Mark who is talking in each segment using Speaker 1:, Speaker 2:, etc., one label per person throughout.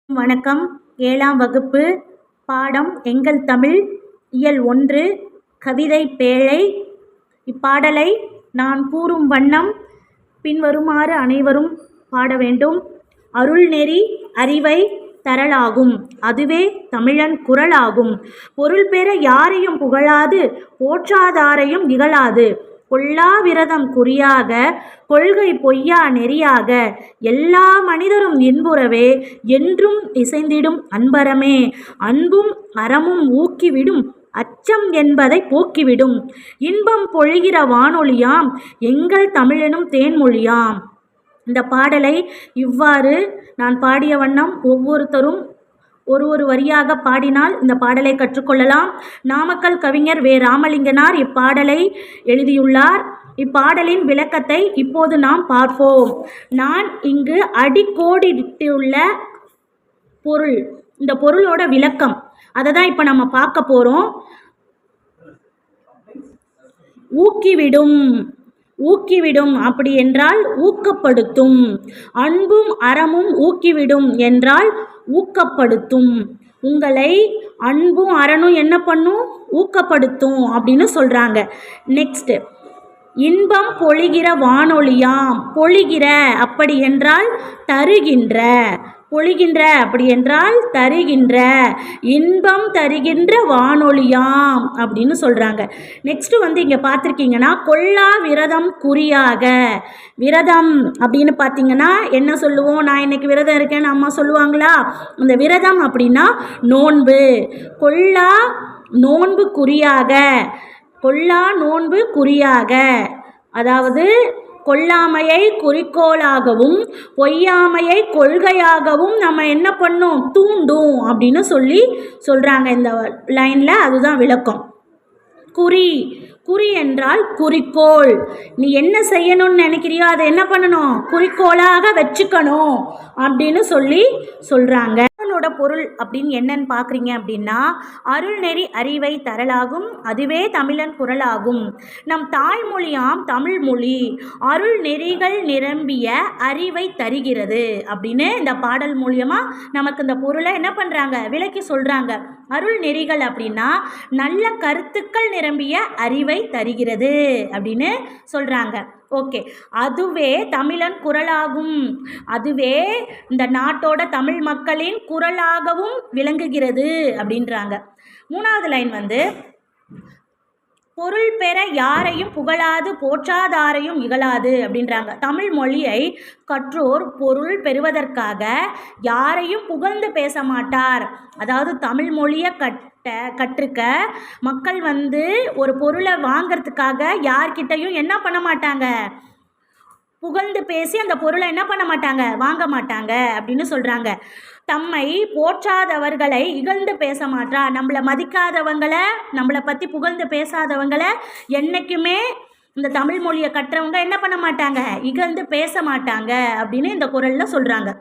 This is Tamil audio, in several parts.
Speaker 1: வணக்கம். 7ஆம் வகுப்பு பாடம் எங்கள் தமிழ் இயல் 1 கவிதை பேழை. இப்பாடலை நான் கூறும் வண்ணம் பின்வருமாறு அனைவரும் பாட வேண்டும். அருள்நெறி அறிவை தரலாகும், அதுவே தமிழன் குரலாகும். பொருள் பெற யாரையும் புகழாது, போற்றாதாரையும் இகழாது. கொள்ளா விரதம் குறியாக, கொள்கை பொய்யா நெறியாக. எல்லா மனிதரும் இன்புறவே, என்றும் இசைந்திடும் அன்பரமே. அன்பும் அறமும் ஊக்கிவிடும், அச்சம் என்பதை போக்கிவிடும். இன்பம் பொழிகிற வானொலியாம், எங்கள் தமிழெனும் தேன்மொழியாம். இந்த பாடலை இவ்வாறு நான் பாடிய வண்ணம் ஒவ்வொருத்தரும் ஒரு வரியாக பாடினால் இந்த பாடலை கற்றுக்கொள்ளலாம். நாமக்கல் கவிஞர் வே. ராமலிங்கனார் இப்பாடலை எழுதியுள்ளார். இப்பாடலின் விளக்கத்தை இப்போது நாம் பார்ப்போம். நான் இங்கு அடிக்கோடிட்டுள்ள பொருள், இந்த பொருளோட விளக்கம் அதை தான் இப்போ நம்ம பார்க்க போகிறோம். ஊக்கிவிடும், ஊக்கிவிடும் அப்படி என்றால் ஊக்கப்படுத்தும். அன்பும் அறமும் ஊக்கிவிடும் என்றால் ஊக்கப்படுத்தும். உங்களை அன்பும் அறனும் என்ன பண்ணும்? ஊக்கப்படுத்தும் அப்படின்னு சொல்கிறாங்க. நெக்ஸ்ட், இன்பம் பொழிகிற வானொலியாம். பொழிகிற அப்படி என்றால் தருகின்ற, பொழிகின்ற அப்படி என்றால் தருகின்ற, இன்பம் தருகின்ற வானொலியாம் அப்படின்னு சொல்கிறாங்க. நெக்ஸ்ட்டு இங்கே பார்த்துருக்கீங்கன்னா கொள்ளா விரதம் குறியாக. விரதம் அப்படின்னு பார்த்தீங்கன்னா என்ன சொல்லுவோம்? நான் இன்னைக்கு விரதம் இருக்கேன்னு அம்மா சொல்லுவாங்களா? அந்த விரதம் அப்படின்னா நோன்பு. கொள்ளா நோன்பு குறியாக, கொள்ளா நோன்பு குறியாக, அதாவது கொல்லாமையை குறிக்கோளாகவும் பொய்யாமையை கொள்கையாகவும் நம்ம என்ன பண்ணோம்? தூண்டும் அப்படின்னு சொல்கிறாங்க இந்த லைனில். அதுதான் விளக்கம். குறி, குறி என்றால் குறிக்கோள். நீ என்ன செய்யணும்னு நினைக்கிறியோ அதை என்ன பண்ணணும்? குறிக்கோளாக வச்சுக்கணும் அப்படின்னு சொல்கிறாங்க. பொருள் அப்படின்னு என்னன்னு பார்க்குறீங்க அப்படின்னா, அருள்நெறி அறிவை தரலாகும், அதுவே தமிழன் குரலாகும். நம் தாய்மொழியாம் தமிழ் மொழி அருள் நெறிகள் நிரம்பிய அறிவை தருகிறது அப்படின்னு இந்த பாடல் மூலியமா நமக்கு இந்த பொருளை என்ன பண்ணுறாங்க? விளக்கி சொல்கிறாங்க. அருள் நெறிகள் அப்படின்னா நல்ல கருத்துக்கள் நிரம்பிய அறிவை தருகிறது அப்படின்னு சொல்கிறாங்க. ஓகே, அதுவே தமிழன் குரலாகும், அதுவே இந்த நாட்டோட தமிழ் மக்களின் குரலாகவும் விளங்குகிறது அப்படின்றாங்க. 3வது லைன் பொருள் பெற யாரையும் புகழாது, போற்றாதாரையும் இகழாது அப்படின்றாங்க. தமிழ் மொழியை கற்றோர் பொருள் பெறுவதற்காக யாரையும் புகழ்ந்து பேச மாட்டார். அதாவது தமிழ் மொழியை கற்றுக்க மக்கள் ஒரு பொருளை வாங்கிறதுக்காக யார்கிட்டையும் என்ன பண்ண மாட்டாங்க? புகழ்ந்து பேசி அந்த பொருளை என்ன பண்ண மாட்டாங்க? வாங்க மாட்டாங்க அப்படின்னு சொல்கிறாங்க. தம்மை போற்றாதவர்களை இகழ்ந்து பேச மாட்டா. நம்மளை மதிக்காதவங்களை, நம்மளை பற்றி புகழ்ந்து பேசாதவங்களை என்றைக்குமே இந்த தமிழ் மொழியை கற்றவங்க என்ன பண்ண மாட்டாங்க? இகழ்ந்து பேச மாட்டாங்க அப்படின்னு இந்த குறளில் சொல்கிறாங்க.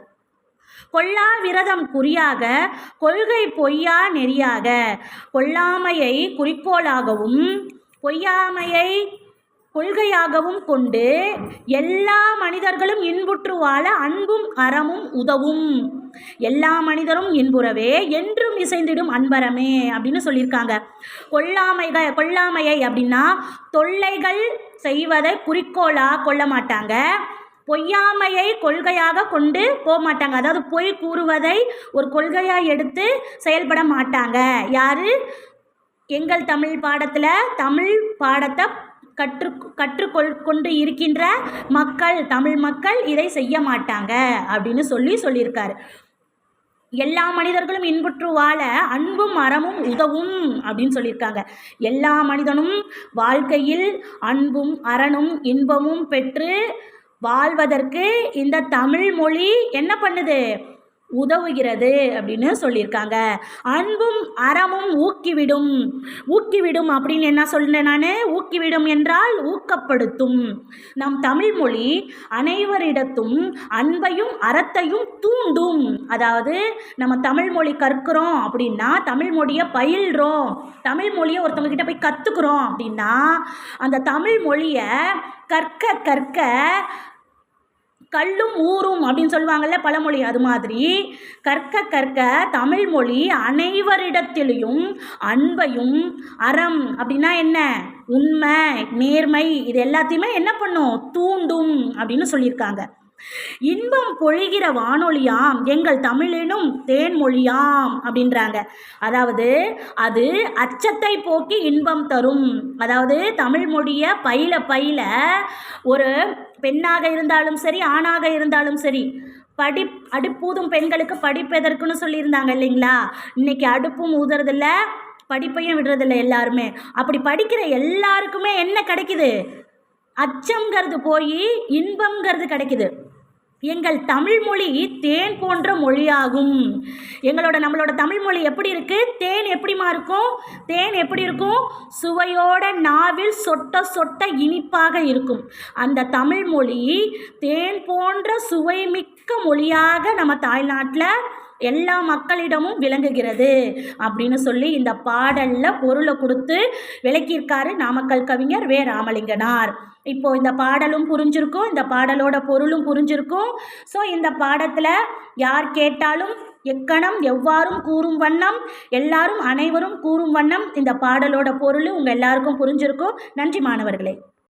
Speaker 1: கொள்ளா விரதம் குறியாக, கொள்கை பொய்யா நெறியாக. கொல்லாமையை குறிக்கோளாகவும் பொய்யாமையை கொள்கையாகவும் கொண்டு எல்லா மனிதர்களும் இன்புற்று வாழ அன்பும் அறமும் உதவும். எல்லா மனிதரும் இன்புறவே, என்றும் இசைந்திடும் அன்பரமே அப்படின்னு சொல்லியிருக்காங்க. கொல்லாமையை அப்படின்னா தொல்லைகள் செய்வதை குறிக்கோளாக கொள்ள மாட்டாங்க, பொய்யாமையை கொள்கையாக கொண்டு போக மாட்டாங்க. அதாவது பொய் கூறுவதை ஒரு கொள்கையாக எடுத்து செயல்பட மாட்டாங்க. யார்? எங்கள் தமிழ் பாடத்தில் தமிழ் பாடத்தை கற்றுக்கொண்டு இருக்கின்ற மக்கள், தமிழ் மக்கள் இதை செய்ய மாட்டாங்க அப்படின்னு சொல்லியிருக்காரு. எல்லா மனிதர்களும் இன்புற்று வாழ அன்பும் அறமும் உதவும் அப்படின்னு சொல்லியிருக்காங்க. எல்லா மனிதனும் வாழ்க்கையில் அன்பும் அறனும் இன்பமும் பெற்று வாழ்வதற்கு இந்த தமிழ் மொழி என்ன பண்ணுது? உதவுகிறது அப்படின்னு சொல்லியிருக்காங்க. அன்பும் அறமும் ஊக்கிவிடும். ஊக்கிவிடும் அப்படின்னு என்ன சொல்றேன் நான்? ஊக்கிவிடும் என்றால் ஊக்கப்படுத்தும். நம் தமிழ் மொழி அனைவரிடத்தும் அன்பையும் அறத்தையும் தூண்டும். அதாவது நம்ம தமிழ் மொழி கற்கிறோம் அப்படின்னா, தமிழ் மொழியை பயில்றோம், தமிழ் மொழியை ஒருத்தவங்க கிட்ட போய் கற்றுக்குறோம் அப்படின்னா, அந்த தமிழ் மொழியை கற்க கற்க கல்லும் ஊரும் அப்படின்னு சொல்லுவாங்கள்ல பழமொழி, அது மாதிரி கற்க கற்க தமிழ் மொழி அனைவரிடத்திலையும் அன்பையும், அறம் அப்படின்னா என்ன, உண்மை, நேர்மை, இது எல்லாத்தையுமே என்ன பண்ணும், தூண்டும் அப்படின்னு சொல்லியிருக்காங்க. இன்பம் பொழிகிற வானொலியாம் எங்கள் தமிழெனும் தேன்மொழியாம் அப்படின்றாங்க. அதாவது அது அச்சத்தை போக்கி இன்பம் தரும். அதாவது தமிழ் மொழியை பயில பயில ஒரு பெண்ணாக இருந்தாலும் சரி, ஆணாக இருந்தாலும் சரி, அடுப்பூதும் பெண்களுக்கு படிப்பு எதற்குன்னு சொல்லியிருந்தாங்க இல்லைங்களா? இன்னைக்கு அடுப்பும் ஊதுறதில்ல, படிப்பையும் விடுறதில்ல எல்லாருமே. அப்படி படிக்கிற எல்லாருக்குமே என்ன கிடைக்குது, அச்சங்கிறது போய் இன்பங்கிறது கிடைக்குது. எங்கள் தமிழ்மொழி தேன் போன்ற மொழியாகும். நம்மளோட தமிழ்மொழி எப்படி இருக்குது, தேன் எப்படிமா இருக்கும், தேன் எப்படி இருக்கும், சுவையோட நாவில் சொட்ட சொட்ட இனிப்பாக இருக்கும். அந்த தமிழ்மொழி தேன் போன்ற சுவைமிக்க மொழியாக நம்ம தாய்நாட்டில் எல்லா மக்களிடமும் விளங்குகிறது அப்படின்னு சொல்லி இந்த பாடலில் பொருளை கொடுத்து விளக்கியிருக்காரு நாமக்கல் கவிஞர் வே. ராமலிங்கனார். இப்போது இந்த பாடலும் புரிஞ்சிருக்கும், இந்த பாடலோட பொருளும் புரிஞ்சிருக்கும். ஸோ இந்த பாடத்தில் யார் கேட்டாலும் எக்கணம் எவ்வாறும் கூறும் வண்ணம், எல்லாரும் அனைவரும் கூறும் வண்ணம் இந்த பாடலோட பொருள் உங்கள் எல்லாருக்கும் புரிஞ்சிருக்கும். நன்றி மாணவர்களே.